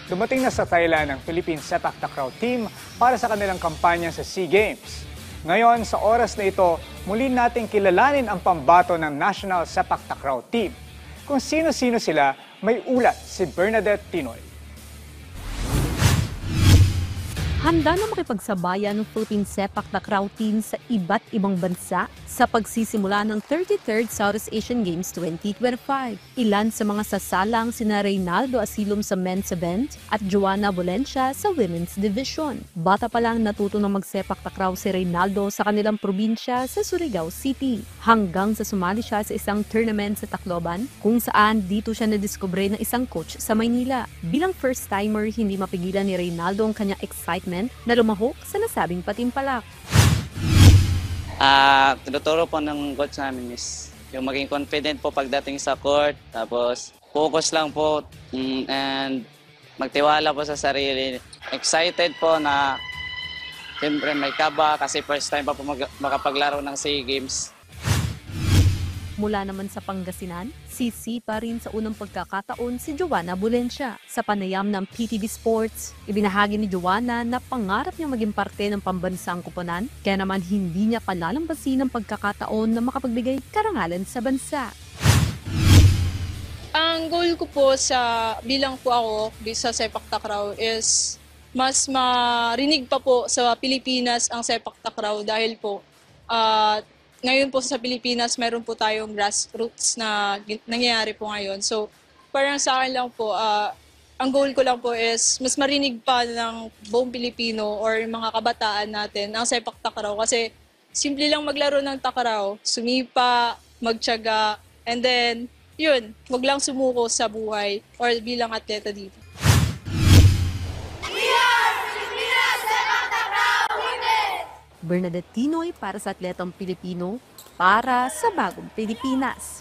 Dumating na sa Thailand ang Philippine Sepak Takraw team para sa kanilang kampanya sa SEA Games. Ngayon, sa oras na ito, muli nating kilalanin ang pambato ng National Sepak Takraw team. Kung sino-sino sila, may ulat si Bernadette Tinoy. Handa na makipagsabayan ng Philippine Sepak Takraw team sa iba't ibang bansa sa pagsisimula ng 33rd Southeast Asian Games 2025. Ilan sa mga sasalang sina Reynaldo Asilom sa men's event at Joanna Valencia sa women's division. Bata pa lang natuto na magsepak takraw si Reynaldo sa kanilang probinsya sa Surigao City. Hanggang sa sumali siya sa isang tournament sa Tacloban kung saan dito siya nadiskubre ng isang coach sa Maynila. Bilang first-timer, hindi mapigilan ni Reynaldo ang kanyang excitement na lumahok sa nasabing patimpalak. Tinuturo po ng coach namin is yung maging confident po pagdating sa court, tapos focus lang po and magtiwala po sa sarili. Excited po na siyempre may kaba kasi first time pa po makapaglaro ng SEA Games. Mula naman sa Pangasinan, sisi pa rin sa unang pagkakataon si Joanna Valencia. Sa panayam ng PTV Sports, ibinahagi ni Joanna na pangarap niya maging parte ng pambansang koponan, kaya naman hindi niya palalambasin ang pagkakataon na makapagbigay karangalan sa bansa. Ang goal ko po bilang po ako sa sepak takraw is mas marinig pa po sa Pilipinas ang sepak takraw dahil po ngayon po sa Pilipinas, meron po tayong grassroots na nangyayari po ngayon. So, parang sa akin lang po, ang goal ko lang po is mas marinig pa ng buong Pilipino or mga kabataan natin ang sepak takraw. Kasi simple lang maglaro ng takraw, sumipa, magtiyaga, and then, yun, wag lang sumuko sa buhay or bilang atleta dito. Bernadette Tinoy para sa Atletang Pilipino, para sa Bagong Pilipinas.